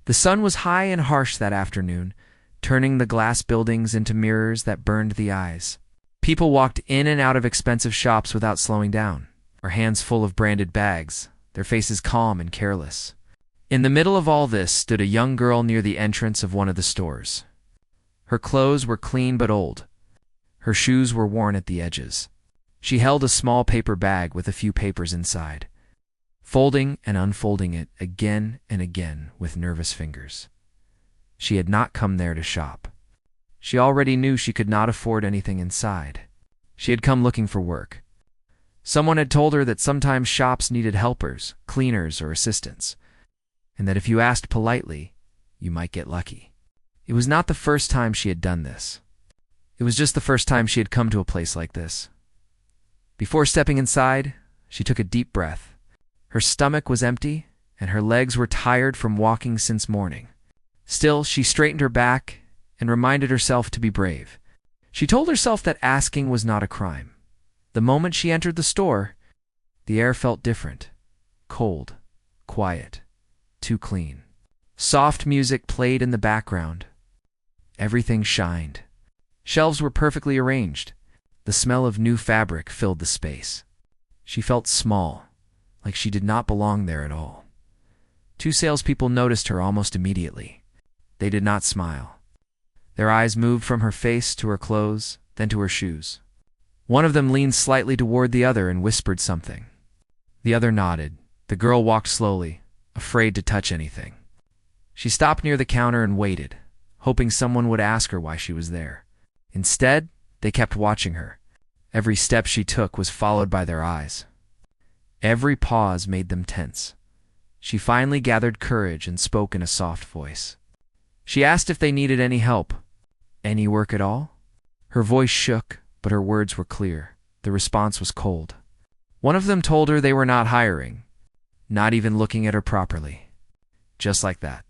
The sun was high and harsh that afternoon, turning the glass buildings into mirrors that burned the eyes. People walked in and out of expensive shops without slowing down, their hands full of branded bags, their faces calm and careless. In the middle of all this stood a young girl near the entrance of one of the stores. Her clothes were clean but old. Her shoes were worn at the edges. She held a small paper bag with a few papers inside, folding and unfolding it again and again with nervous fingers. She had not come there to shop. She already knew she could not afford anything inside. She had come looking for work. Someone had told her that sometimes shops needed helpers, cleaners, or assistants, and that if you asked politely, you might get lucky. It was not the first time she had done this. It was just the first time she had come to a place like this. Before stepping inside, she took a deep breath. Her stomach was empty, and her legs were tired from walking since morning. Still, she straightened her back and reminded herself to be brave. She told herself that asking was not a crime. The moment she entered the store, the air felt different. Cold, quiet, too clean. Soft music played in the background. Everything shined. Shelves were perfectly arranged. The smell of new fabric filled the space. She felt small, like she did not belong there at all. Two salespeople noticed her almost immediately. They did not smile. Their eyes moved from her face to her clothes, then to her shoes. One of them leaned slightly toward the other and whispered something. The other nodded. The girl walked slowly, afraid to touch anything. She stopped near the counter and waited, hoping someone would ask her why she was there. Instead, they kept watching her. Every step she took was followed by their eyes. Every pause made them tense. She finally gathered courage and spoke in a soft voice. She asked if they needed any help. Any work at all? Her voice shook, but her words were clear. The response was cold. One of them told her they were not hiring, not even looking at her properly. Just like that.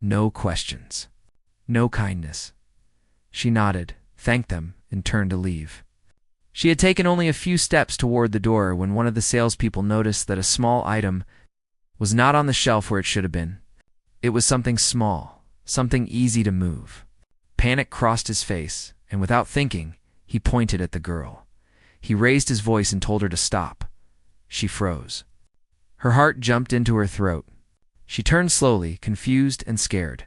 No questions. No kindness. She nodded, thanked them, and turned to leave. She had taken only a few steps toward the door when one of the salespeople noticed that a small item was not on the shelf where it should have been. It was something small, something easy to move. Panic crossed his face, and without thinking, he pointed at the girl. He raised his voice and told her to stop. She froze. Her heart jumped into her throat. She turned slowly, confused and scared.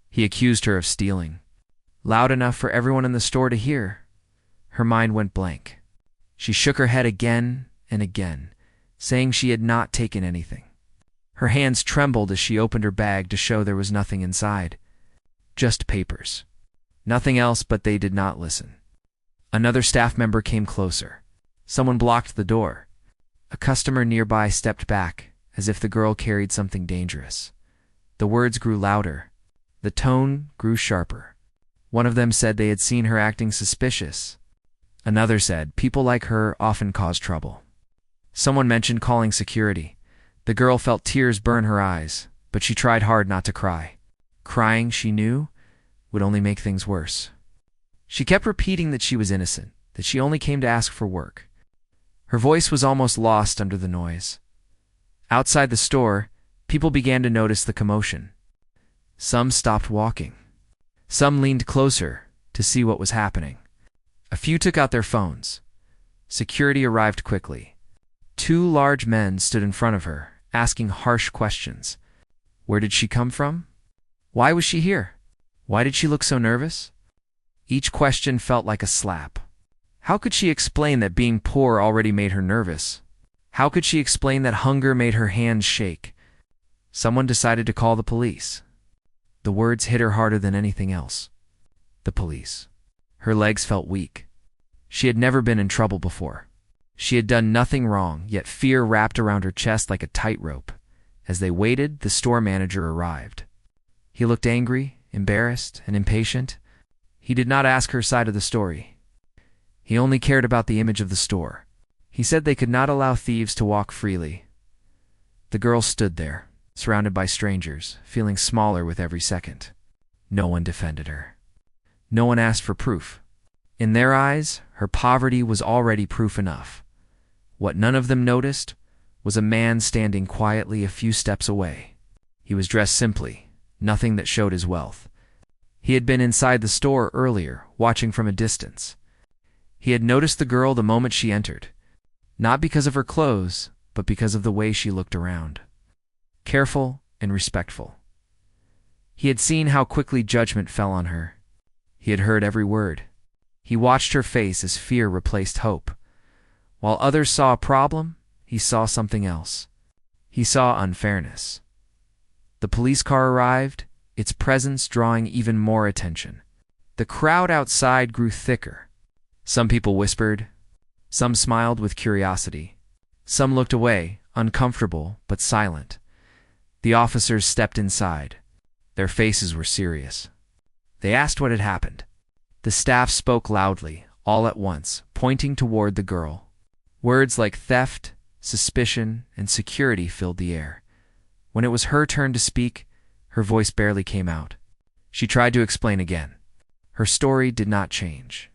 He accused her of stealing. Loud enough for everyone in the store to hear. Her mind went blank. She shook her head again and again, saying she had not taken anything. Her hands trembled as she opened her bag to show there was nothing inside. Just papers. Nothing else, but they did not listen. Another staff member came closer. Someone blocked the door. A customer nearby stepped back, as if the girl carried something dangerous. The words grew louder. The tone grew sharper. One of them said they had seen her acting suspicious. Another said people like her often cause trouble. Someone mentioned calling security. The girl felt tears burn her eyes, but she tried hard not to cry. Crying, she knew, would only make things worse. She kept repeating that she was innocent, that she only came to ask for work. Her voice was almost lost under the noise. Outside the store, people began to notice the commotion. Some stopped walking. Some leaned closer to see what was happening. A few took out their phones. Security arrived quickly. Two large men stood in front of her, asking harsh questions. Where did she come from? Why was she here? Why did she look so nervous? Each question felt like a slap. How could she explain that being poor already made her nervous? How could she explain that hunger made her hands shake? Someone decided to call the police. The words hit her harder than anything else. The police. Her legs felt weak. She had never been in trouble before. She had done nothing wrong, yet fear wrapped around her chest like a tightrope. As they waited, the store manager arrived. He looked angry, embarrassed, and impatient. He did not ask her side of the story. He only cared about the image of the store. He said they could not allow thieves to walk freely. The girl stood there, surrounded by strangers, feeling smaller with every second. No one defended her. No one asked for proof. In their eyes, her poverty was already proof enough. What none of them noticed was a man standing quietly a few steps away. He was dressed simply, nothing that showed his wealth. He had been inside the store earlier, watching from a distance. He had noticed the girl the moment she entered, not because of her clothes, but because of the way she looked around. Careful and respectful. He had seen how quickly judgment fell on her. He had heard every word. He watched her face as fear replaced hope. While others saw a problem, he saw something else. He saw unfairness. The police car arrived, its presence drawing even more attention. The crowd outside grew thicker. Some people whispered. Some smiled with curiosity. Some looked away, uncomfortable but silent. The officers stepped inside. Their faces were serious. They asked what had happened. The staff spoke loudly, all at once, pointing toward the girl. Words like theft, suspicion, and security filled the air. When it was her turn to speak, her voice barely came out. She tried to explain again. Her story did not change.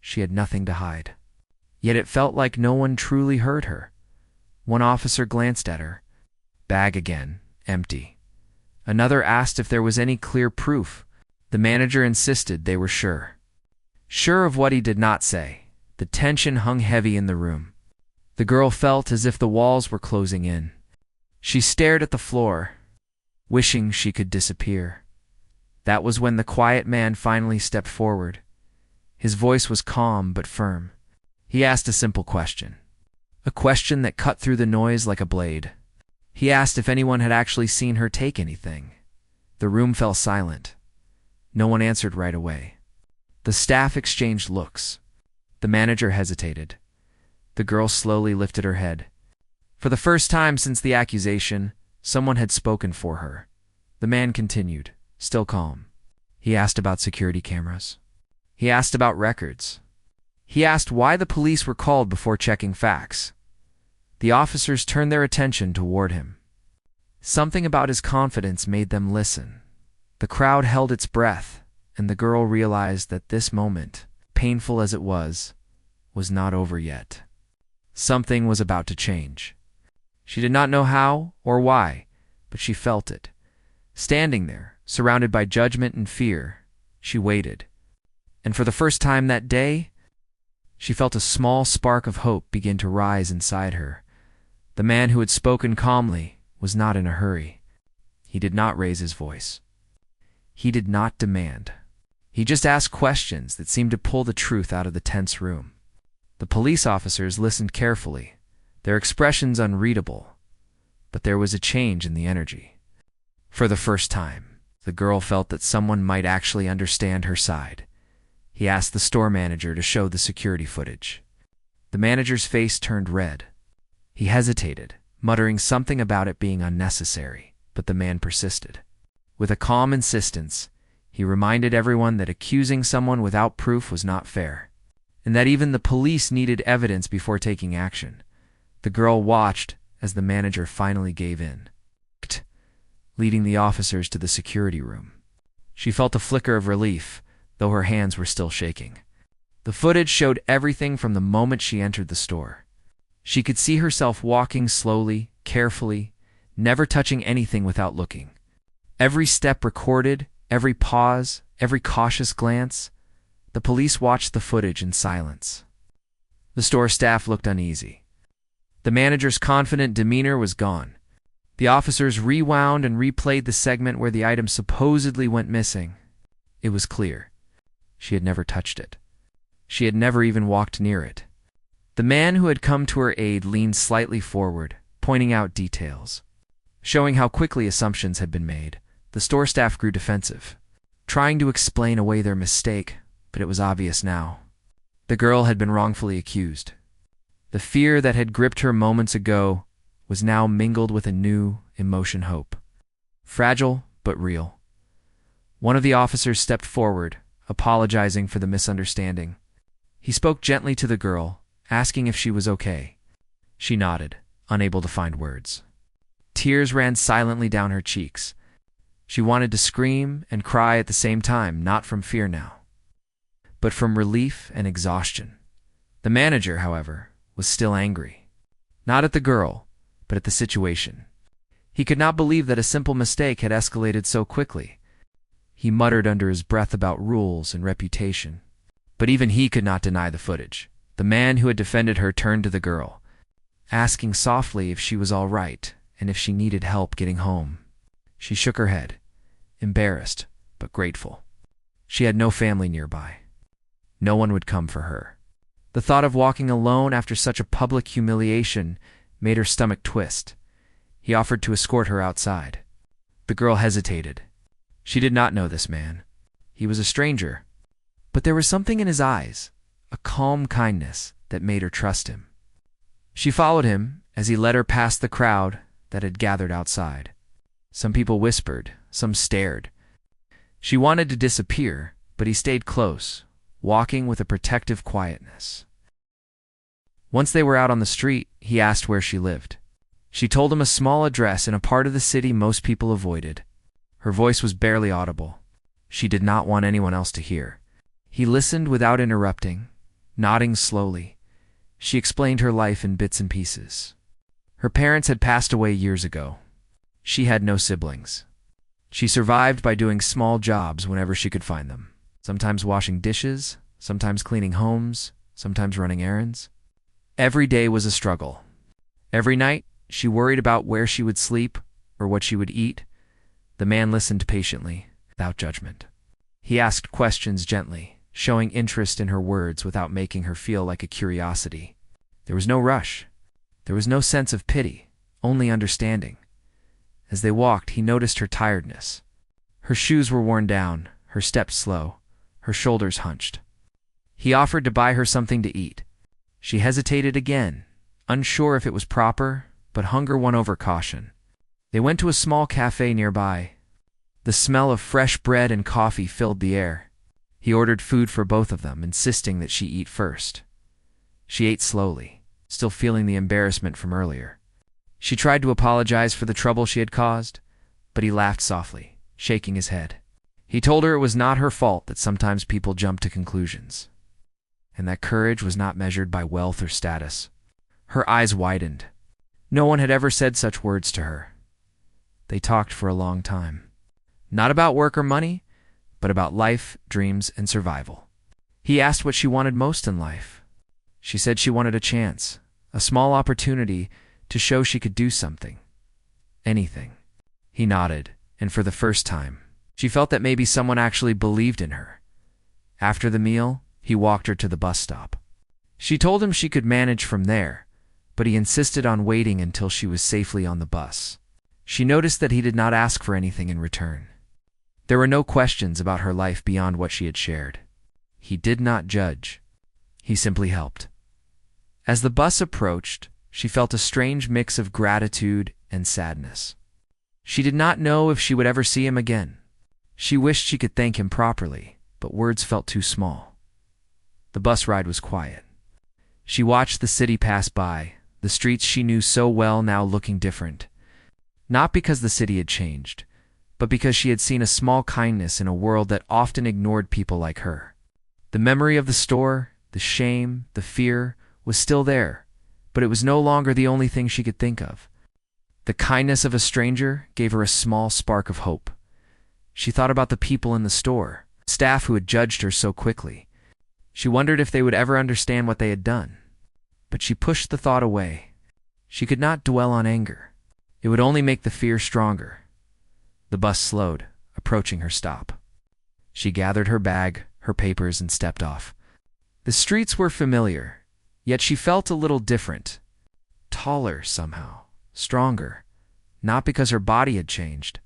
She had nothing to hide. Yet it felt like no one truly heard her. One officer glanced at her. Bag again, empty. Another asked if there was any clear proof. The manager insisted they were sure. Sure of what he did not say. The tension hung heavy in the room. The girl felt as if the walls were closing in. She stared at the floor, wishing she could disappear. That was when the quiet man finally stepped forward. His voice was calm but firm. He asked a simple question. A question that cut through the noise like a blade. He asked if anyone had actually seen her take anything. The room fell silent. No one answered right away. The staff exchanged looks. The manager hesitated. The girl slowly lifted her head. For the first time since the accusation, someone had spoken for her. The man continued, still calm. He asked about security cameras. He asked about records. He asked why the police were called before checking facts. The officers turned their attention toward him. Something about his confidence made them listen. The crowd held its breath, and the girl realized that this moment, painful as it was not over yet. Something was about to change. She did not know how or why, but she felt it. Standing there, surrounded by judgment and fear, she waited. And for the first time that day, she felt a small spark of hope begin to rise inside her. The man who had spoken calmly was not in a hurry. He did not raise his voice. He did not demand. He just asked questions that seemed to pull the truth out of the tense room. The police officers listened carefully, their expressions unreadable, but there was a change in the energy. For the first time, the girl felt that someone might actually understand her side. He asked the store manager to show the security footage. The manager's face turned red. He hesitated, muttering something about it being unnecessary, but the man persisted. With a calm insistence, he reminded everyone that accusing someone without proof was not fair, and that even the police needed evidence before taking action. The girl watched as the manager finally gave in, leading the officers to the security room. She felt a flicker of relief, though her hands were still shaking. The footage showed everything from the moment she entered the store. She could see herself walking slowly, carefully, never touching anything without looking. Every step recorded, every pause, every cautious glance. The police watched the footage in silence. The store staff looked uneasy. The manager's confident demeanor was gone. The officers rewound and replayed the segment where the item supposedly went missing. It was clear. She had never touched it. She had never even walked near it. The man who had come to her aid leaned slightly forward, pointing out details. Showing how quickly assumptions had been made, the store staff grew defensive, trying to explain away their mistake, but it was obvious now. The girl had been wrongfully accused. The fear that had gripped her moments ago was now mingled with a new emotion hope. Fragile, but real. One of the officers stepped forward, apologizing for the misunderstanding. He spoke gently to the girl, asking if she was okay. She nodded, unable to find words. Tears ran silently down her cheeks. She wanted to scream and cry at the same time, not from fear now, but from relief and exhaustion. The manager, however, was still angry. Not at the girl, but at the situation. He could not believe that a simple mistake had escalated so quickly. He muttered under his breath about rules and reputation. But even he could not deny the footage. The man who had defended her turned to the girl, asking softly if she was all right and if she needed help getting home. She shook her head, embarrassed but grateful. She had no family nearby. No one would come for her. The thought of walking alone after such a public humiliation made her stomach twist. He offered to escort her outside. The girl hesitated. She did not know this man. He was a stranger. But there was something in his eyes, a calm kindness that made her trust him. She followed him as he led her past the crowd that had gathered outside. Some people whispered, some stared. She wanted to disappear, but he stayed close, walking with a protective quietness. Once they were out on the street, he asked where she lived. She told him a small address in a part of the city most people avoided. Her voice was barely audible. She did not want anyone else to hear. He listened without interrupting, nodding slowly. She explained her life in bits and pieces. Her parents had passed away years ago. She had no siblings. She survived by doing small jobs whenever she could find them. Sometimes washing dishes, sometimes cleaning homes, sometimes running errands. Every day was a struggle. Every night, she worried about where she would sleep or what she would eat. The man listened patiently, without judgment. He asked questions gently, showing interest in her words without making her feel like a curiosity. There was no rush. There was no sense of pity, only understanding. As they walked, he noticed her tiredness. Her shoes were worn down, her steps slow, her shoulders hunched. He offered to buy her something to eat. She hesitated again, unsure if it was proper, but hunger won over caution. They went to a small cafe nearby. The smell of fresh bread and coffee filled the air. He ordered food for both of them, insisting that she eat first. She ate slowly, still feeling the embarrassment from earlier. She tried to apologize for the trouble she had caused, but he laughed softly, shaking his head. He told her it was not her fault that sometimes people jump to conclusions, and that courage was not measured by wealth or status. Her eyes widened. No one had ever said such words to her. They talked for a long time. Not about work or money, but about life, dreams, and survival. He asked what she wanted most in life. She said she wanted a chance, a small opportunity to show she could do something. Anything. He nodded, and for the first time, she felt that maybe someone actually believed in her. After the meal, he walked her to the bus stop. She told him she could manage from there, but he insisted on waiting until she was safely on the bus. She noticed that he did not ask for anything in return. There were no questions about her life beyond what she had shared. He did not judge. He simply helped. As the bus approached, she felt a strange mix of gratitude and sadness. She did not know if she would ever see him again. She wished she could thank him properly, but words felt too small. The bus ride was quiet. She watched the city pass by, the streets she knew so well now looking different. Not because the city had changed, but because she had seen a small kindness in a world that often ignored people like her. The memory of the store, the shame, the fear, was still there, but it was no longer the only thing she could think of. The kindness of a stranger gave her a small spark of hope. She thought about the people in the store, staff who had judged her so quickly. She wondered if they would ever understand what they had done. But she pushed the thought away. She could not dwell on anger. It would only make the fear stronger. The bus slowed, approaching her stop. She gathered her bag, her papers, and stepped off. The streets were familiar, yet she felt a little different. Taller somehow, stronger, not because her body had changed,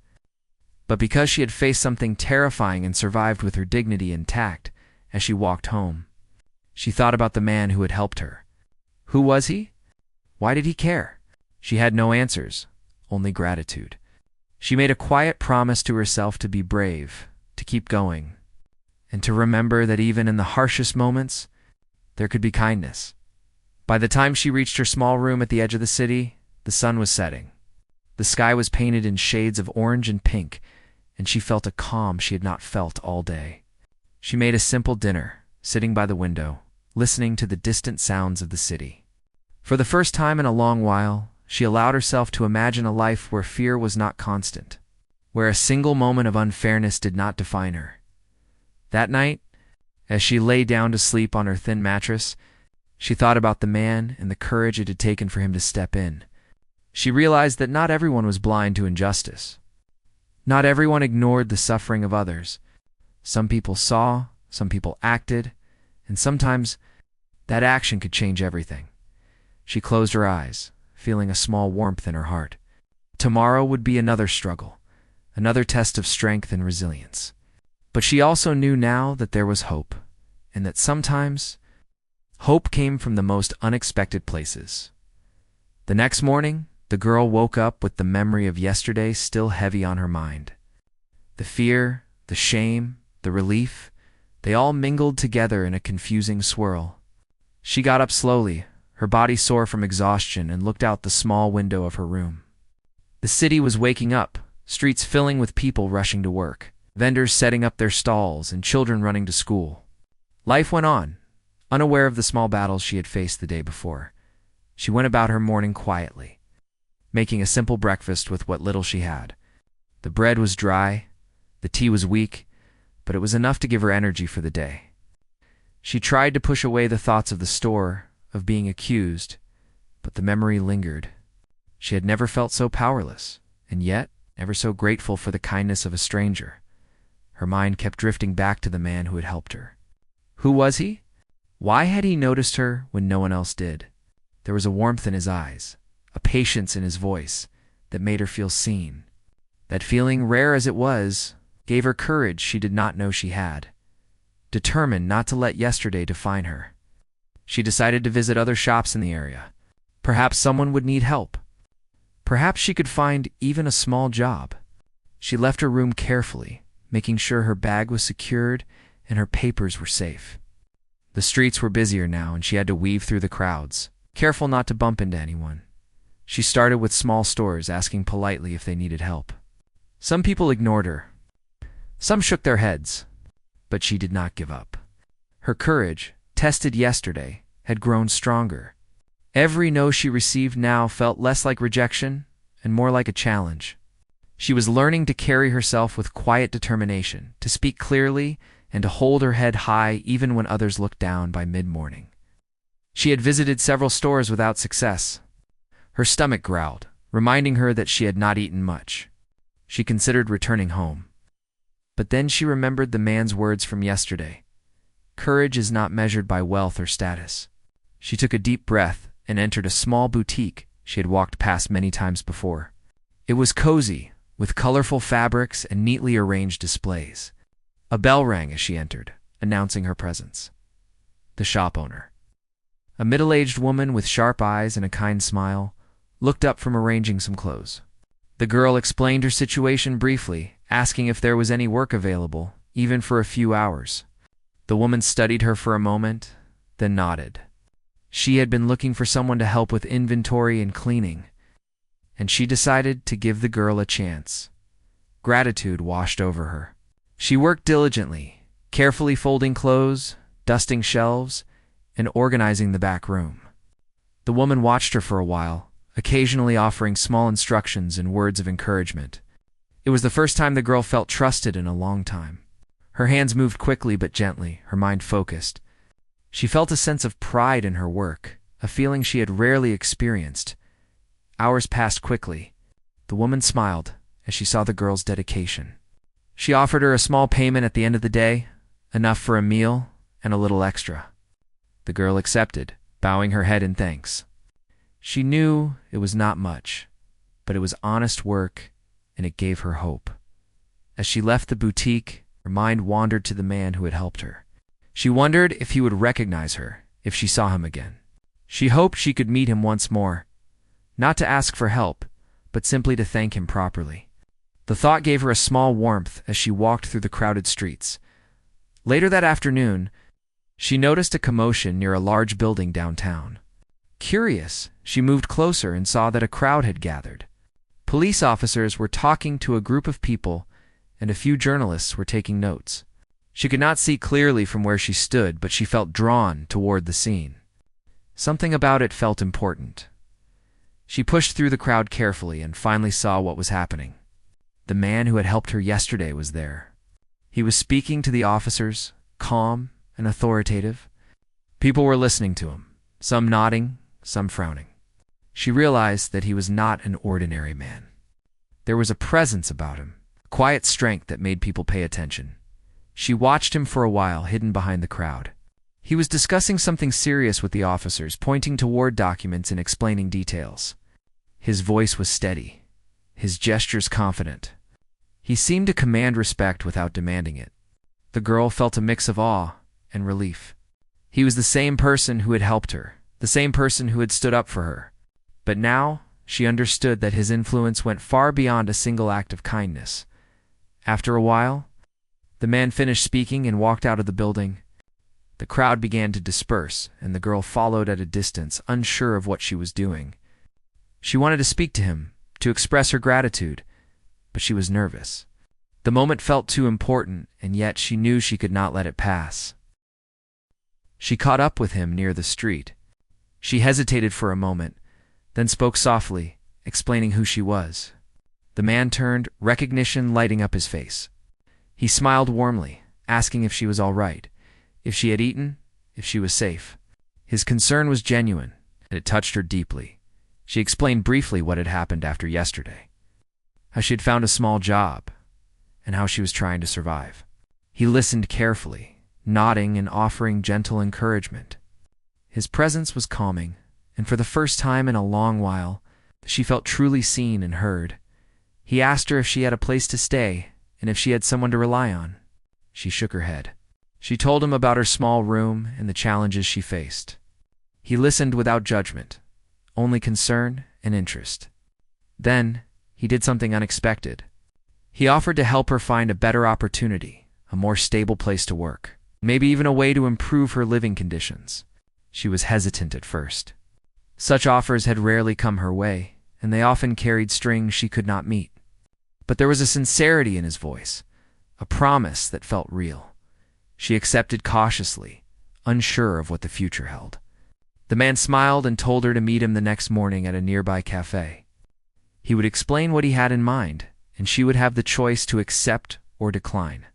but because she had faced something terrifying and survived with her dignity intact. As she walked home, she thought about the man who had helped her. Who was he? Why did he care? She had no answers, only gratitude. She made a quiet promise to herself to be brave, to keep going, and to remember that even in the harshest moments, there could be kindness. By the time she reached her small room at the edge of the city, the sun was setting. The sky was painted in shades of orange and pink, and she felt a calm she had not felt all day. She made a simple dinner, sitting by the window, listening to the distant sounds of the city. For the first time in a long while, she allowed herself to imagine a life where fear was not constant, where a single moment of unfairness did not define her. That night, as she lay down to sleep on her thin mattress, she thought about the man and the courage it had taken for him to step in. She realized that not everyone was blind to injustice. Not everyone ignored the suffering of others. Some people saw, some people acted, and sometimes that action could change everything. She closed her eyes, feeling a small warmth in her heart. Tomorrow would be another struggle, another test of strength and resilience. But she also knew now that there was hope, and that sometimes hope came from the most unexpected places. The next morning, the girl woke up with the memory of yesterday still heavy on her mind. The fear, the shame, the relief, they all mingled together in a confusing swirl. She got up slowly, her body sore from exhaustion, and looked out the small window of her room. The city was waking up, streets filling with people rushing to work, vendors setting up their stalls, and children running to school. Life went on, unaware of the small battles she had faced the day before. She went about her morning quietly, making a simple breakfast with what little she had. The bread was dry, the tea was weak, but it was enough to give her energy for the day. She tried to push away the thoughts of the store, of being accused, but the memory lingered. She had never felt so powerless, and yet never so grateful for the kindness of a stranger. Her mind kept drifting back to the man who had helped her. Who was he? Why had he noticed her when no one else did? There was a warmth in his eyes, a patience in his voice that made her feel seen. That feeling, rare as it was, gave her courage she did not know she had. Determined not to let yesterday define her, she decided to visit other shops in the area. Perhaps someone would need help. Perhaps she could find even a small job. She left her room carefully, making sure her bag was secured and her papers were safe. The streets were busier now, and she had to weave through the crowds, careful not to bump into anyone. She started with small stores, asking politely if they needed help. Some people ignored her. Some shook their heads, but she did not give up. Her courage, tested yesterday, had grown stronger. Every no she received now felt less like rejection and more like a challenge. She was learning to carry herself with quiet determination, to speak clearly, and to hold her head high even when others looked down by mid-morning. She had visited several stores without success. Her stomach growled, reminding her that she had not eaten much. She considered returning home. But then she remembered the man's words from yesterday. Courage is not measured by wealth or status. She took a deep breath and entered a small boutique she had walked past many times before. It was cozy, with colorful fabrics and neatly arranged displays. A bell rang as she entered, announcing her presence. The shop owner, a middle-aged woman with sharp eyes and a kind smile, looked up from arranging some clothes. The girl explained her situation briefly, asking if there was any work available, even for a few hours. The woman studied her for a moment, then nodded. She had been looking for someone to help with inventory and cleaning, and she decided to give the girl a chance. Gratitude washed over her. She worked diligently, carefully folding clothes, dusting shelves, and organizing the back room. The woman watched her for a while, occasionally offering small instructions and words of encouragement. It was the first time the girl felt trusted in a long time. Her hands moved quickly but gently, her mind focused. She felt a sense of pride in her work, a feeling she had rarely experienced. Hours passed quickly. The woman smiled as she saw the girl's dedication. She offered her a small payment at the end of the day, enough for a meal and a little extra. The girl accepted, bowing her head in thanks. She knew it was not much, but it was honest work, and it gave her hope. As she left the boutique, her mind wandered to the man who had helped her. She wondered if he would recognize her, if she saw him again. She hoped she could meet him once more, not to ask for help, but simply to thank him properly. The thought gave her a small warmth as she walked through the crowded streets. Later that afternoon, she noticed a commotion near a large building downtown. Curious, she moved closer and saw that a crowd had gathered. Police officers were talking to a group of people, and a few journalists were taking notes. She could not see clearly from where she stood, but she felt drawn toward the scene. Something about it felt important. She pushed through the crowd carefully and finally saw what was happening. The man who had helped her yesterday was there. He was speaking to the officers, calm and authoritative. People were listening to him, some nodding, some frowning. She realized that he was not an ordinary man. There was a presence about him, a quiet strength that made people pay attention. She watched him for a while, hidden behind the crowd. He was discussing something serious with the officers, pointing toward documents and explaining details. His voice was steady, his gestures confident. He seemed to command respect without demanding it. The girl felt a mix of awe and relief. He was the same person who had helped her, the same person who had stood up for her. But now she understood that his influence went far beyond a single act of kindness. After a while, the man finished speaking and walked out of the building. The crowd began to disperse, and the girl followed at a distance, unsure of what she was doing. She wanted to speak to him, to express her gratitude, but she was nervous. The moment felt too important, and yet she knew she could not let it pass. She caught up with him near the street. She hesitated for a moment, then spoke softly, explaining who she was. The man turned, recognition lighting up his face. He smiled warmly, asking if she was all right, if she had eaten, if she was safe. His concern was genuine, and it touched her deeply. She explained briefly what had happened after yesterday, how she had found a small job, and how she was trying to survive. He listened carefully, nodding and offering gentle encouragement. His presence was calming, and for the first time in a long while, she felt truly seen and heard. He asked her if she had a place to stay, and if she had someone to rely on. She shook her head. She told him about her small room and the challenges she faced. He listened without judgment, only concern and interest. Then, he did something unexpected. He offered to help her find a better opportunity, a more stable place to work, maybe even a way to improve her living conditions. She was hesitant at first. Such offers had rarely come her way, and they often carried strings she could not meet. But there was a sincerity in his voice, a promise that felt real. She accepted cautiously, unsure of what the future held. The man smiled and told her to meet him the next morning at a nearby cafe. He would explain what he had in mind, and she would have the choice to accept or decline.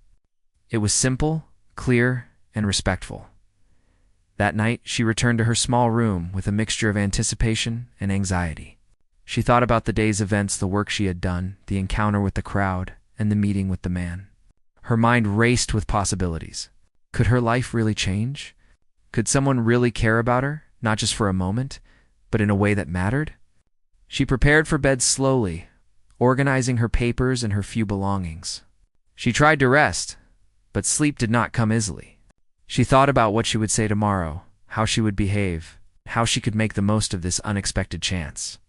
It was simple, clear, and respectful. That night, she returned to her small room with a mixture of anticipation and anxiety. She thought about the day's events, the work she had done, the encounter with the crowd, and the meeting with the man. Her mind raced with possibilities. Could her life really change? Could someone really care about her, not just for a moment, but in a way that mattered? She prepared for bed slowly, organizing her papers and her few belongings. She tried to rest, but sleep did not come easily. She thought about what she would say tomorrow, how she would behave, how she could make the most of this unexpected chance.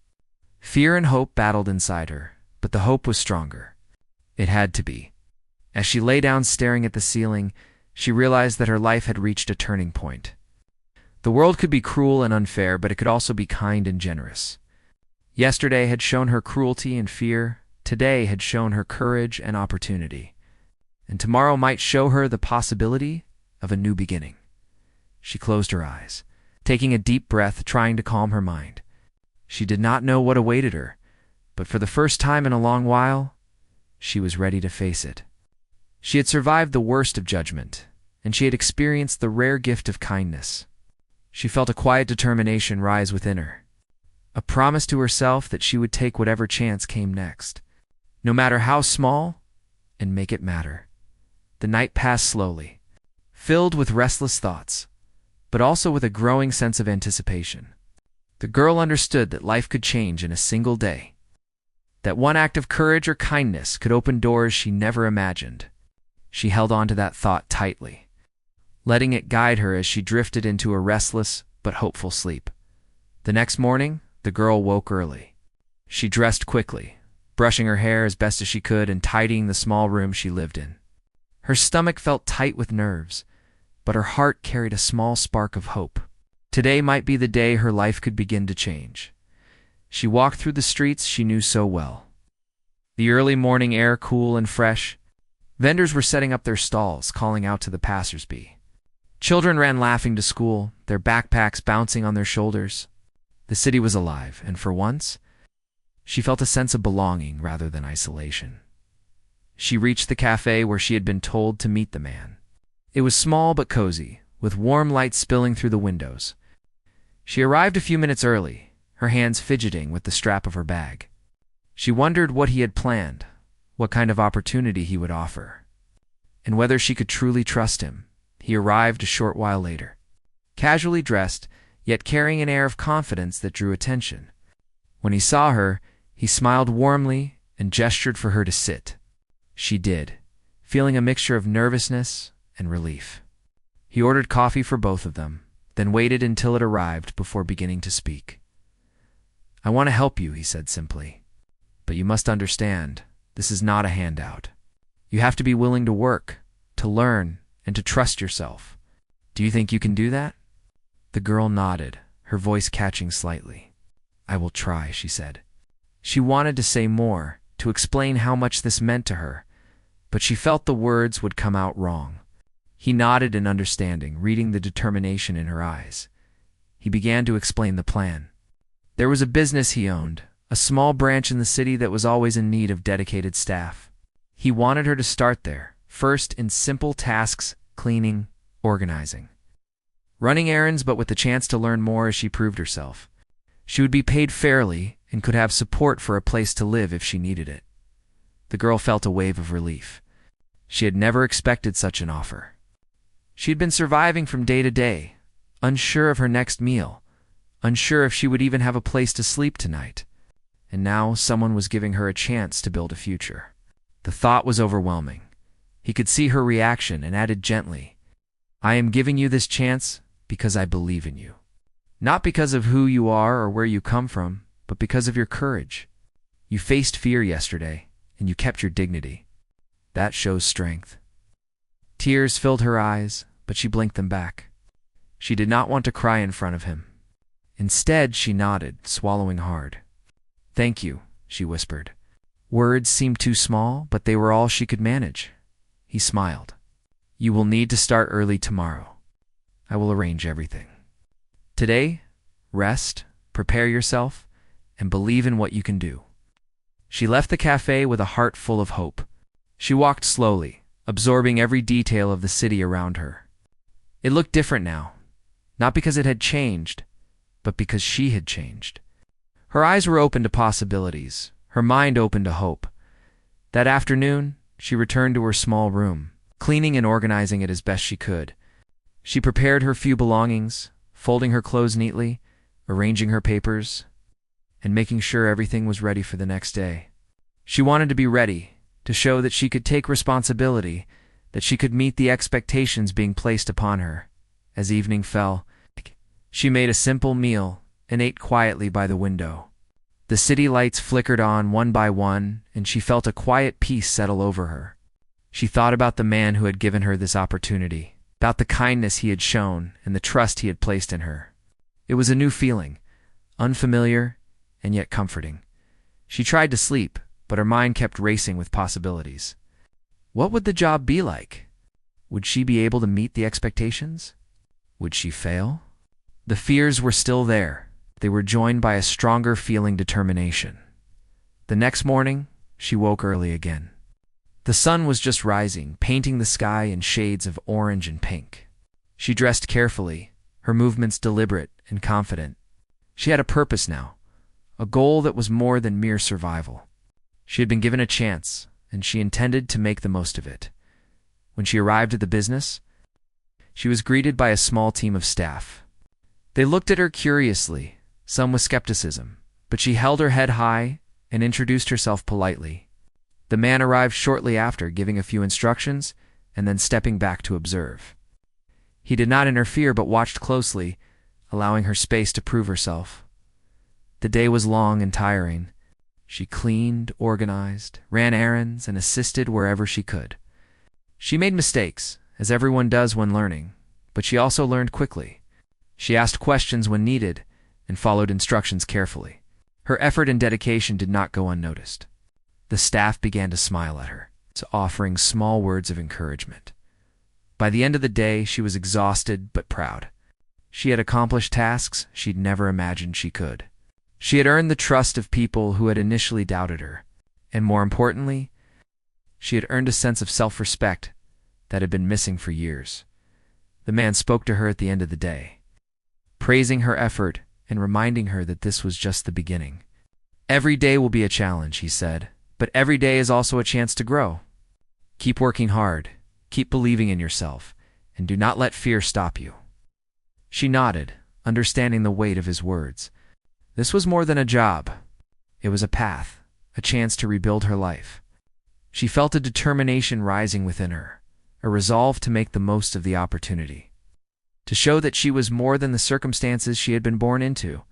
Fear and hope battled inside her, but the hope was stronger. It had to be. As she lay down staring at the ceiling, she realized that her life had reached a turning point. The world could be cruel and unfair, but it could also be kind and generous. Yesterday had shown her cruelty and fear, today had shown her courage and opportunity. And tomorrow might show her the possibility of a new beginning. She closed her eyes, taking a deep breath, trying to calm her mind. She did not know what awaited her, but for the first time in a long while, she was ready to face it. She had survived the worst of judgment, and she had experienced the rare gift of kindness. She felt a quiet determination rise within her, a promise to herself that she would take whatever chance came next, no matter how small, and make it matter. The night passed slowly, filled with restless thoughts, but also with a growing sense of anticipation. The girl understood that life could change in a single day, that one act of courage or kindness could open doors she never imagined. She held on to that thought tightly, letting it guide her as she drifted into a restless but hopeful sleep. The next morning, the girl woke early. She dressed quickly, brushing her hair as best as she could and tidying the small room she lived in. Her stomach felt tight with nerves, but her heart carried a small spark of hope. Today might be the day her life could begin to change. She walked through the streets she knew so well. The early morning air cool and fresh. Vendors were setting up their stalls, calling out to the passers-by. Children ran laughing to school, their backpacks bouncing on their shoulders. The city was alive, and for once, she felt a sense of belonging rather than isolation. She reached the cafe where she had been told to meet the man. It was small but cozy, with warm light spilling through the windows. She arrived a few minutes early, her hands fidgeting with the strap of her bag. She wondered what he had planned, what kind of opportunity he would offer, and whether she could truly trust him. He arrived a short while later, casually dressed, yet carrying an air of confidence that drew attention. When he saw her, he smiled warmly and gestured for her to sit. She did, feeling a mixture of nervousness and relief. He ordered coffee for both of them, then waited until it arrived before beginning to speak. "I want to help you," he said simply. "But you must understand, this is not a handout. You have to be willing to work, to learn, and to trust yourself. Do you think you can do that?" The girl nodded, her voice catching slightly. "I will try," she said. She wanted to say more, to explain how much this meant to her, but she felt the words would come out wrong. He nodded in understanding, reading the determination in her eyes. He began to explain the plan. There was a business he owned, a small branch in the city that was always in need of dedicated staff. He wanted her to start there, first in simple tasks, cleaning, organizing, running errands, but with the chance to learn more as she proved herself. She would be paid fairly and could have support for a place to live if she needed it. The girl felt a wave of relief. She had never expected such an offer. She had been surviving from day to day, unsure of her next meal, unsure if she would even have a place to sleep tonight. And now someone was giving her a chance to build a future. The thought was overwhelming. He could see her reaction and added gently, "I am giving you this chance because I believe in you. Not because of who you are or where you come from, but because of your courage. You faced fear yesterday, and you kept your dignity. That shows strength." Tears filled her eyes, but she blinked them back. She did not want to cry in front of him. Instead, she nodded, swallowing hard. "Thank you," she whispered. Words seemed too small, but they were all she could manage. He smiled. "You will need to start early tomorrow. I will arrange everything. Today, rest, prepare yourself, and believe in what you can do." She left the cafe with a heart full of hope. She walked slowly, absorbing every detail of the city around her. It looked different now, not because it had changed, but because she had changed. Her eyes were open to possibilities, her mind open to hope. That afternoon, she returned to her small room, cleaning and organizing it as best she could. She prepared her few belongings, folding her clothes neatly, arranging her papers, and making sure everything was ready for the next day. She wanted to be ready, to show that she could take responsibility, that she could meet the expectations being placed upon her. As evening fell, she made a simple meal and ate quietly by the window. The city lights flickered on one by one, and she felt a quiet peace settle over her. She thought about the man who had given her this opportunity, about the kindness he had shown and the trust he had placed in her. It was a new feeling, unfamiliar and yet comforting. She tried to sleep, but her mind kept racing with possibilities. What would the job be like? Would she be able to meet the expectations? Would she fail? The fears were still there. They were joined by a stronger feeling determination. The next morning, she woke early again. The sun was just rising, painting the sky in shades of orange and pink. She dressed carefully, her movements deliberate and confident. She had a purpose now, a goal that was more than mere survival. She had been given a chance, and she intended to make the most of it. When she arrived at the business, she was greeted by a small team of staff. They looked at her curiously, some with skepticism, but she held her head high and introduced herself politely. The man arrived shortly after, giving a few instructions and then stepping back to observe. He did not interfere but watched closely, allowing her space to prove herself. The day was long and tiring. She cleaned, organized, ran errands, and assisted wherever she could. She made mistakes, as everyone does when learning, but she also learned quickly. She asked questions when needed and followed instructions carefully. Her effort and dedication did not go unnoticed. The staff began to smile at her, offering small words of encouragement. By the end of the day, she was exhausted but proud. She had accomplished tasks she'd never imagined she could. She had earned the trust of people who had initially doubted her, and more importantly, she had earned a sense of self-respect that had been missing for years. The man spoke to her at the end of the day, praising her effort and reminding her that this was just the beginning. "Every day will be a challenge," he said, "but every day is also a chance to grow. Keep working hard, keep believing in yourself, and do not let fear stop you." She nodded, understanding the weight of his words. This was more than a job. It was a path, a chance to rebuild her life. She felt a determination rising within her, a resolve to make the most of the opportunity. To show that she was more than the circumstances she had been born into,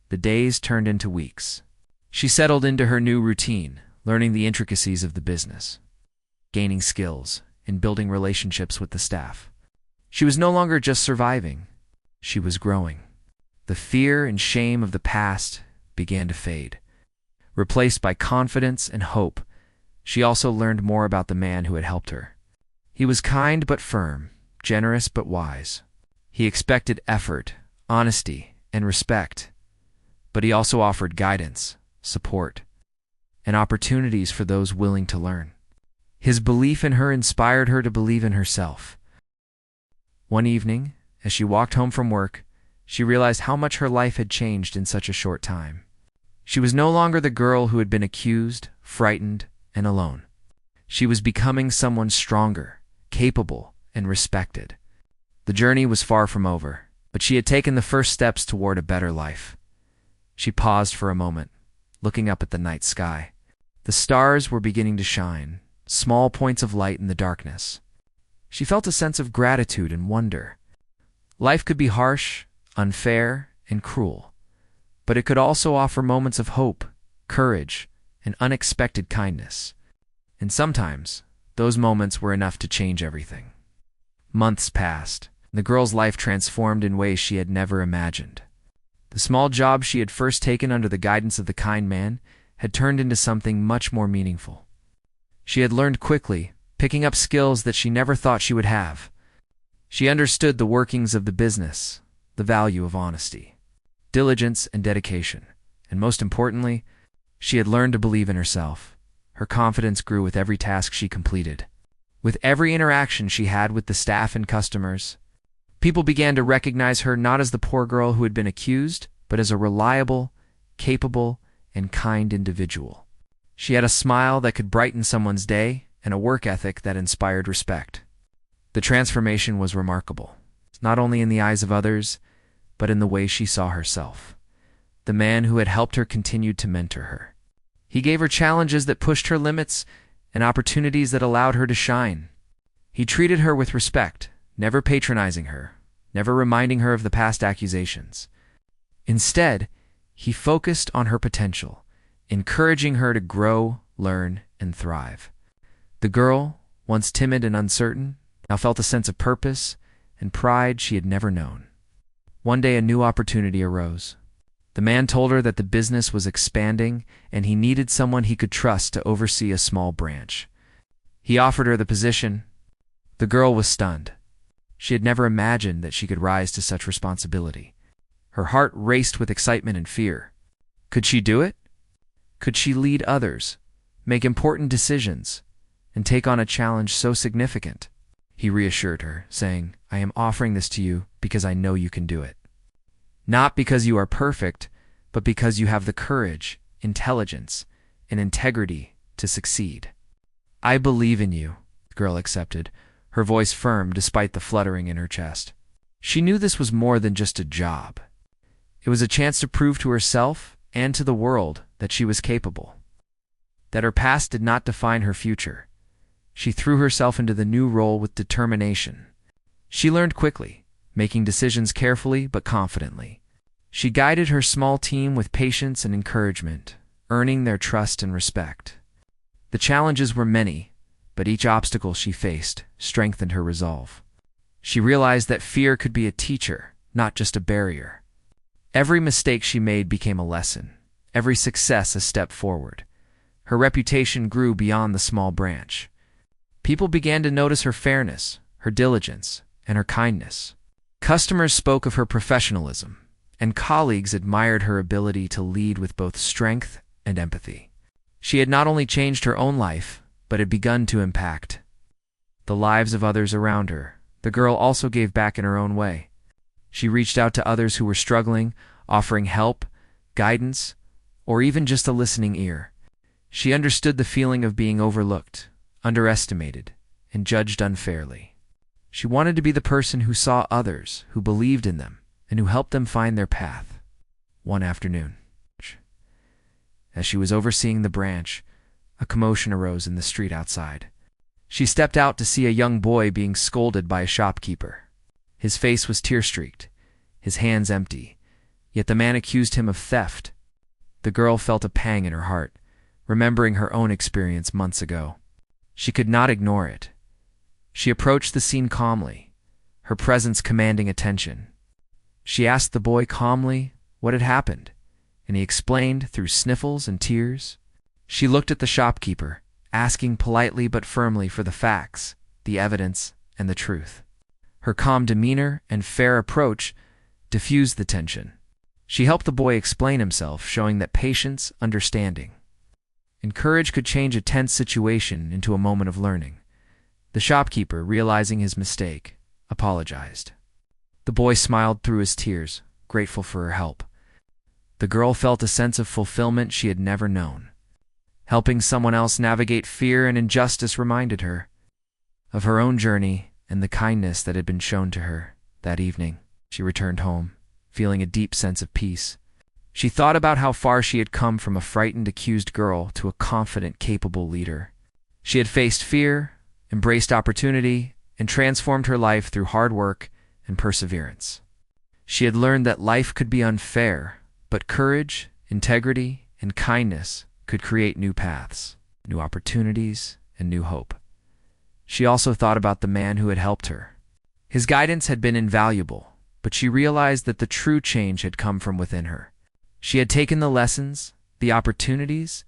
the days turned into weeks. She settled into her new routine, learning the intricacies of the business, gaining skills, and building relationships with the staff. She was no longer just surviving, she was growing. The fear and shame of the past began to fade. Replaced by confidence and hope, she also learned more about the man who had helped her. He was kind but firm, generous but wise. He expected effort, honesty, and respect, but he also offered guidance, support, and opportunities for those willing to learn. His belief in her inspired her to believe in herself. One evening, as she walked home from work, she realized how much her life had changed in such a short time. She was no longer the girl who had been accused, frightened, and alone. She was becoming someone stronger, capable, and respected. The journey was far from over, but she had taken the first steps toward a better life. She paused for a moment, looking up at the night sky. The stars were beginning to shine, small points of light in the darkness. She felt a sense of gratitude and wonder. Life could be harsh, unfair, and cruel, but it could also offer moments of hope, courage, and unexpected kindness. And sometimes, those moments were enough to change everything. Months passed. The girl's life transformed in ways she had never imagined. The small job she had first taken under the guidance of the kind man had turned into something much more meaningful. She had learned quickly, picking up skills that she never thought she would have. She understood the workings of the business, the value of honesty, diligence, and dedication, and most importantly, she had learned to believe in herself. Her confidence grew with every task she completed. With every interaction she had with the staff and customers, people began to recognize her not as the poor girl who had been accused, but as a reliable, capable, and kind individual. She had a smile that could brighten someone's day and a work ethic that inspired respect. The transformation was remarkable, not only in the eyes of others, but in the way she saw herself. The man who had helped her continued to mentor her. He gave her challenges that pushed her limits and opportunities that allowed her to shine. He treated her with respect, never patronizing her, never reminding her of the past accusations. Instead, he focused on her potential, encouraging her to grow, learn, and thrive. The girl, once timid and uncertain, now felt a sense of purpose and pride she had never known. One day a new opportunity arose. The man told her that the business was expanding and he needed someone he could trust to oversee a small branch. He offered her the position. The girl was stunned. She had never imagined that she could rise to such responsibility. Her heart raced with excitement and fear. Could she do it? Could she lead others, make important decisions, and take on a challenge so significant? He reassured her, saying, "I am offering this to you because I know you can do it. Not because you are perfect, but because you have the courage, intelligence, and integrity to succeed. I believe in you," the girl accepted, her voice firm despite the fluttering in her chest. She knew this was more than just a job. It was a chance to prove to herself and to the world that she was capable, that her past did not define her future. She threw herself into the new role with determination. She learned quickly, making decisions carefully but confidently. She guided her small team with patience and encouragement, earning their trust and respect. The challenges were many, but each obstacle she faced strengthened her resolve. She realized that fear could be a teacher, not just a barrier. Every mistake she made became a lesson, every success a step forward. Her reputation grew beyond the small branch. People began to notice her fairness, her diligence, and her kindness. Customers spoke of her professionalism, and colleagues admired her ability to lead with both strength and empathy. She had not only changed her own life, but had begun to impact the lives of others around her. The girl also gave back in her own way. She reached out to others who were struggling, offering help, guidance, or even just a listening ear. She understood the feeling of being overlooked, underestimated, and judged unfairly. She wanted to be the person who saw others, who believed in them, and who helped them find their path. One afternoon, as she was overseeing the branch, a commotion arose in the street outside. She stepped out to see a young boy being scolded by a shopkeeper. His face was tear-streaked, his hands empty, yet the man accused him of theft. The girl felt a pang in her heart, remembering her own experience months ago. She could not ignore it. She approached the scene calmly, her presence commanding attention. She asked the boy calmly what had happened, and he explained through sniffles and tears. She looked at the shopkeeper, asking politely but firmly for the facts, the evidence, and the truth. Her calm demeanor and fair approach diffused the tension. She helped the boy explain himself, showing that patience, understanding, and courage could change a tense situation into a moment of learning. The shopkeeper, realizing his mistake, apologized. The boy smiled through his tears, grateful for her help. The girl felt a sense of fulfillment she had never known. Helping someone else navigate fear and injustice reminded her of her own journey and the kindness that had been shown to her. That evening, she returned home, feeling a deep sense of peace. She thought about how far she had come from a frightened, accused girl to a confident, capable leader. She had faced fear, embraced opportunity, and transformed her life through hard work and perseverance. She had learned that life could be unfair, but courage, integrity, and kindness could create new paths, new opportunities, and new hope. She also thought about the man who had helped her. His guidance had been invaluable, but she realized that the true change had come from within her. She had taken the lessons, the opportunities,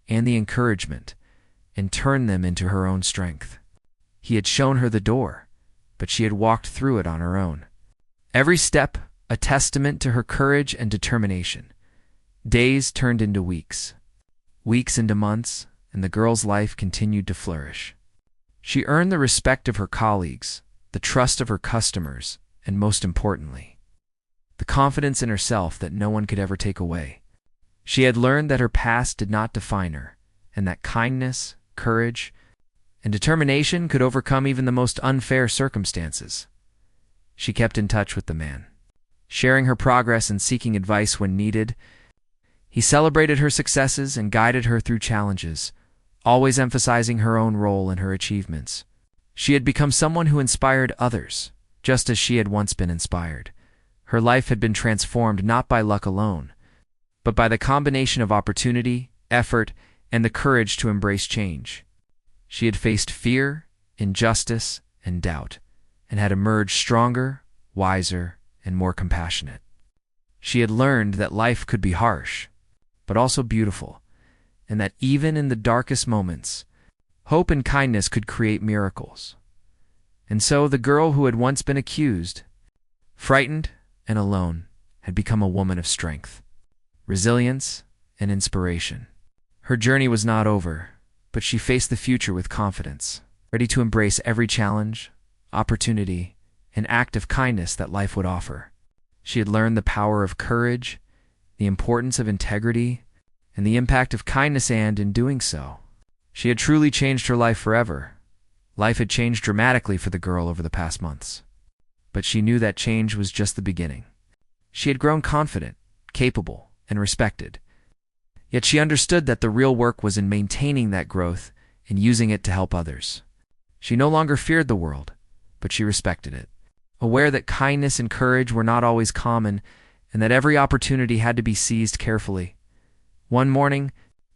and the encouragement, and turned them into her own strength. He had shown her the door, but she had walked through it on her own. Every step a testament to her courage and determination. Days turned into weeks, weeks into months, and the girl's life continued to flourish. She earned the respect of her colleagues, the trust of her customers, and most importantly, the confidence in herself that no one could ever take away. She had learned that her past did not define her, and that kindness, courage, and determination could overcome even the most unfair circumstances. She kept in touch with the man, sharing her progress and seeking advice when needed. He celebrated her successes and guided her through challenges, always emphasizing her own role in her achievements. She had become someone who inspired others, just as she had once been inspired. Her life had been transformed not by luck alone, but by the combination of opportunity, effort, and the courage to embrace change. She had faced fear, injustice, and doubt, and had emerged stronger, wiser, and more compassionate. She had learned that life could be harsh, but also beautiful, and that even in the darkest moments, hope and kindness could create miracles. And so the girl who had once been accused, frightened, and alone had become a woman of strength, resilience, and inspiration. Her journey was not over, but she faced the future with confidence, ready to embrace every challenge, opportunity, and act of kindness that life would offer. She had learned the power of courage, the importance of integrity, and the impact of kindness, and in doing so, she had truly changed her life forever. Life had changed dramatically for the girl over the past months, but she knew that change was just the beginning. She had grown confident, capable, and respected. Yet she understood that the real work was in maintaining that growth and using it to help others. She no longer feared the world, but she respected it, aware that kindness and courage were not always common and that every opportunity had to be seized carefully. One morning,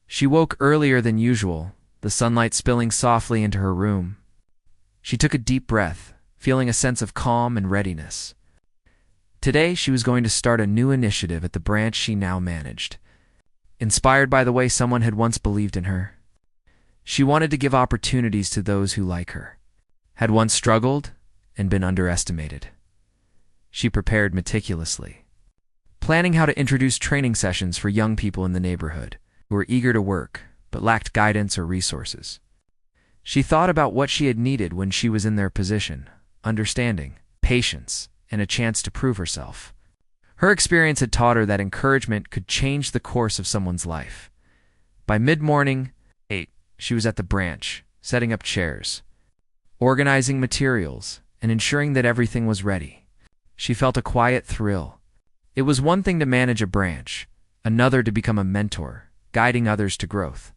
she woke earlier than usual, the sunlight spilling softly into her room. She took a deep breath, feeling a sense of calm and readiness. Today, she was going to start a new initiative at the branch she now managed. Inspired by the way someone had once believed in her, she wanted to give opportunities to those who, like her, had once struggled and been underestimated. She prepared meticulously, planning how to introduce training sessions for young people in the neighborhood who were eager to work but lacked guidance or resources. She thought about what she had needed when she was in their position: understanding, patience, and a chance to prove herself. Her experience had taught her that encouragement could change the course of someone's life. By mid-morning, 8, she was at the branch, setting up chairs, organizing materials, and ensuring that everything was ready. She felt a quiet thrill. It was one thing to manage a branch, another to become a mentor, guiding others to growth.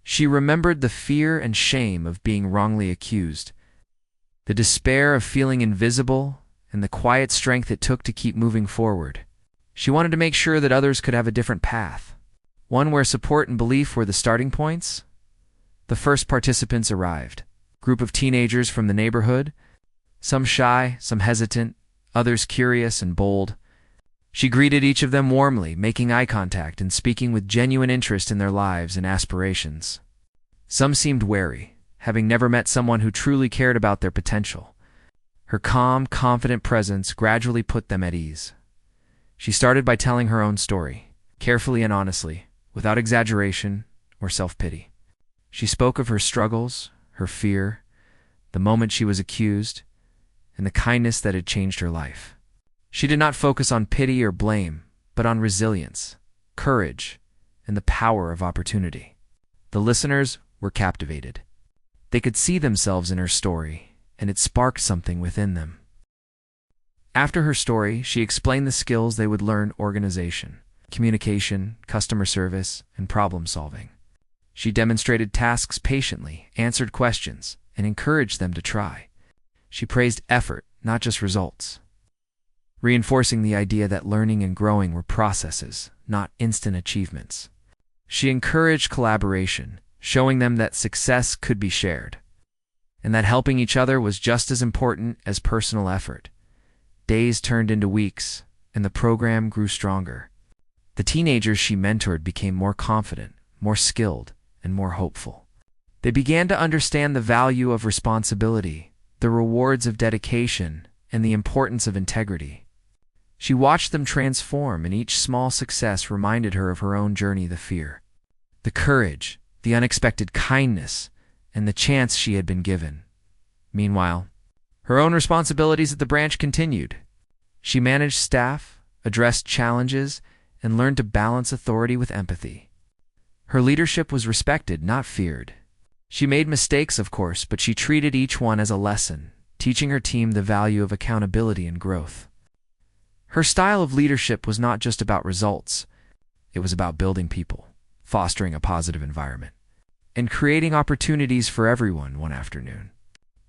She remembered the fear and shame of being wrongly accused, the despair of feeling invisible, and the quiet strength it took to keep moving forward. She wanted to make sure that others could have a different path, one where support and belief were the starting points. The first participants arrived, a group of teenagers from the neighborhood, some shy, some hesitant, others curious and bold. She greeted each of them warmly, making eye contact and speaking with genuine interest in their lives and aspirations. Some seemed wary, having never met someone who truly cared about their potential. Her calm, confident presence gradually put them at ease. She started by telling her own story, carefully and honestly, without exaggeration or self-pity. She spoke of her struggles, her fear, the moment she was accused, and the kindness that had changed her life. She did not focus on pity or blame, but on resilience, courage, and the power of opportunity. The listeners were captivated. They could see themselves in her story, and it sparked something within them. After her story, she explained the skills they would learn: organization, communication, customer service, and problem solving. She demonstrated tasks patiently, answered questions, and encouraged them to try. She praised effort, not just results, reinforcing the idea that learning and growing were processes, not instant achievements. She encouraged collaboration, showing them that success could be shared, and that helping each other was just as important as personal effort. Days turned into weeks, and the program grew stronger. The teenagers she mentored became more confident, more skilled, and more hopeful. They began to understand the value of responsibility, the rewards of dedication, and the importance of integrity. She watched them transform, and each small success reminded her of her own journey: the fear, the courage, the unexpected kindness, and the chance she had been given. Meanwhile, her own responsibilities at the branch continued. She managed staff, addressed challenges, and learned to balance authority with empathy. Her leadership was respected, not feared. She made mistakes, of course, but she treated each one as a lesson, teaching her team the value of accountability and growth. Her style of leadership was not just about results. It was about building people, fostering a positive environment, and creating opportunities for everyone. One afternoon,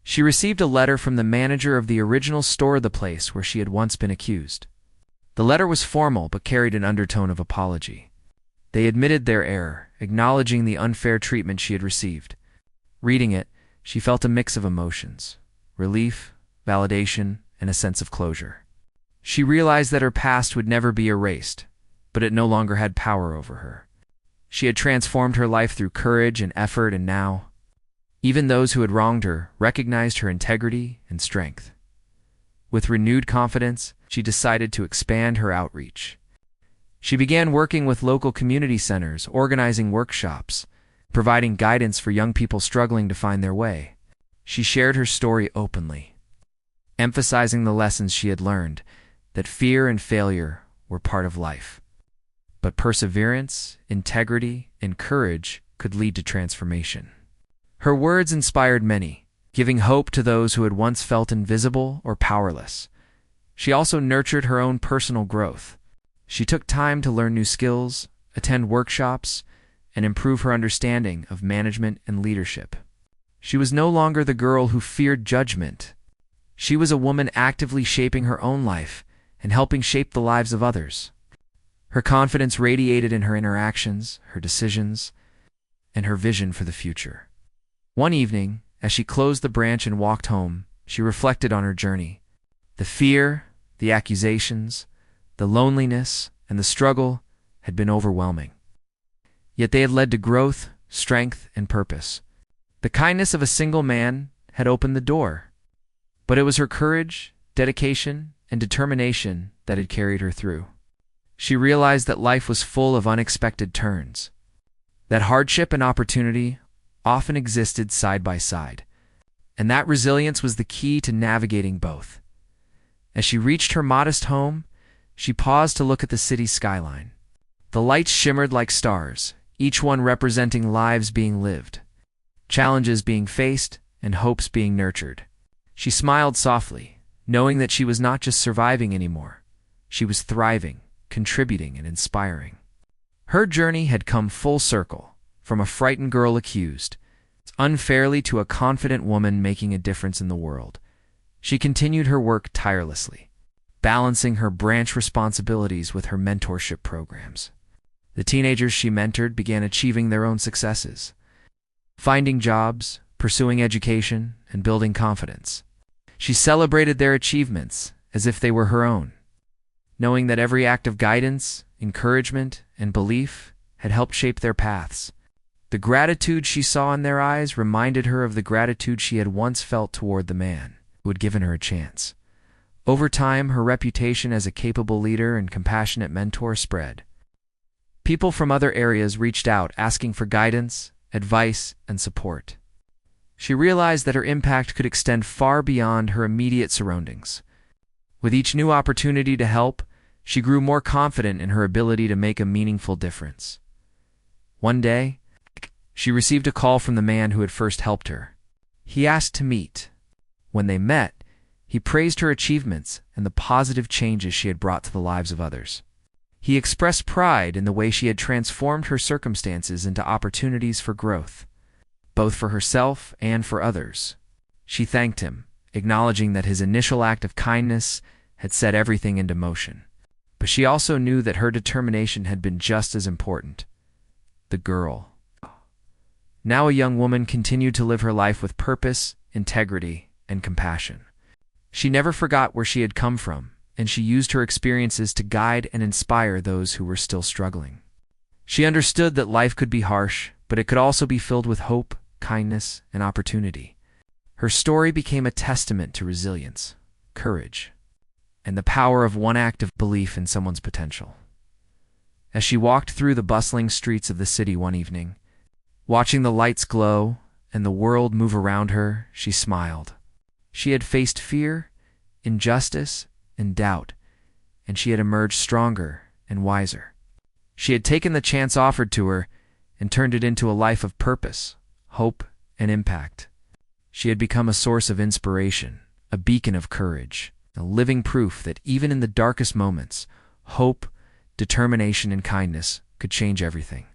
she received a letter from the manager of the original store of the place where she had once been accused. The letter was formal but carried an undertone of apology. They admitted their error, acknowledging the unfair treatment she had received. Reading it, she felt a mix of emotions: relief, validation, and a sense of closure. She realized that her past would never be erased, but it no longer had power over her. She had transformed her life through courage and effort, and now, even those who had wronged her recognized her integrity and strength. With renewed confidence, she decided to expand her outreach. She began working with local community centers, organizing workshops, providing guidance for young people struggling to find their way. She shared her story openly, emphasizing the lessons she had learned: that fear and failure were part of life, but perseverance, integrity, and courage could lead to transformation. Her words inspired many, giving hope to those who had once felt invisible or powerless. She also nurtured her own personal growth. She took time to learn new skills, attend workshops, and improve her understanding of management and leadership. She was no longer the girl who feared judgment. She was a woman actively shaping her own life and helping shape the lives of others. Her confidence radiated in her interactions, her decisions, and her vision for the future. One evening, as she closed the branch and walked home, she reflected on her journey. The fear, the accusations, the loneliness, and the struggle had been overwhelming. Yet they had led to growth, strength, and purpose. The kindness of a single man had opened the door, but it was her courage, dedication, and determination that had carried her through. She realized that life was full of unexpected turns, that hardship and opportunity often existed side by side, and that resilience was the key to navigating both. As she reached her modest home, she paused to look at the city's skyline. The lights shimmered like stars, each one representing lives being lived, challenges being faced, and hopes being nurtured. She smiled softly, knowing that she was not just surviving anymore. She was thriving, contributing, and inspiring. Her journey had come full circle, from a frightened girl accused unfairly to a confident woman making a difference in the world. She continued her work tirelessly, balancing her branch responsibilities with her mentorship programs. The teenagers she mentored began achieving their own successes, finding jobs, pursuing education, and building confidence. She celebrated their achievements as if they were her own, knowing that every act of guidance, encouragement, and belief had helped shape their paths. The gratitude she saw in their eyes reminded her of the gratitude she had once felt toward the man who had given her a chance. Over time, her reputation as a capable leader and compassionate mentor spread. People from other areas reached out asking for guidance, advice, and support. She realized that her impact could extend far beyond her immediate surroundings. With each new opportunity to help, she grew more confident in her ability to make a meaningful difference. One day, she received a call from the man who had first helped her. He asked to meet. When they met, he praised her achievements and the positive changes she had brought to the lives of others. He expressed pride in the way she had transformed her circumstances into opportunities for growth, both for herself and for others. She thanked him, acknowledging that his initial act of kindness had set everything into motion. But she also knew that her determination had been just as important. The girl, now a young woman, continued to live her life with purpose, integrity, and compassion. She never forgot where she had come from, and she used her experiences to guide and inspire those who were still struggling. She understood that life could be harsh, but it could also be filled with hope, kindness, and opportunity. Her story became a testament to resilience, courage, and the power of one act of belief in someone's potential. As she walked through the bustling streets of the city one evening, watching the lights glow and the world move around her, she smiled. She had faced fear, injustice, and doubt, and she had emerged stronger and wiser. She had taken the chance offered to her and turned it into a life of purpose, hope, and impact. She had become a source of inspiration, a beacon of courage, a living proof that even in the darkest moments, hope, determination, and kindness could change everything.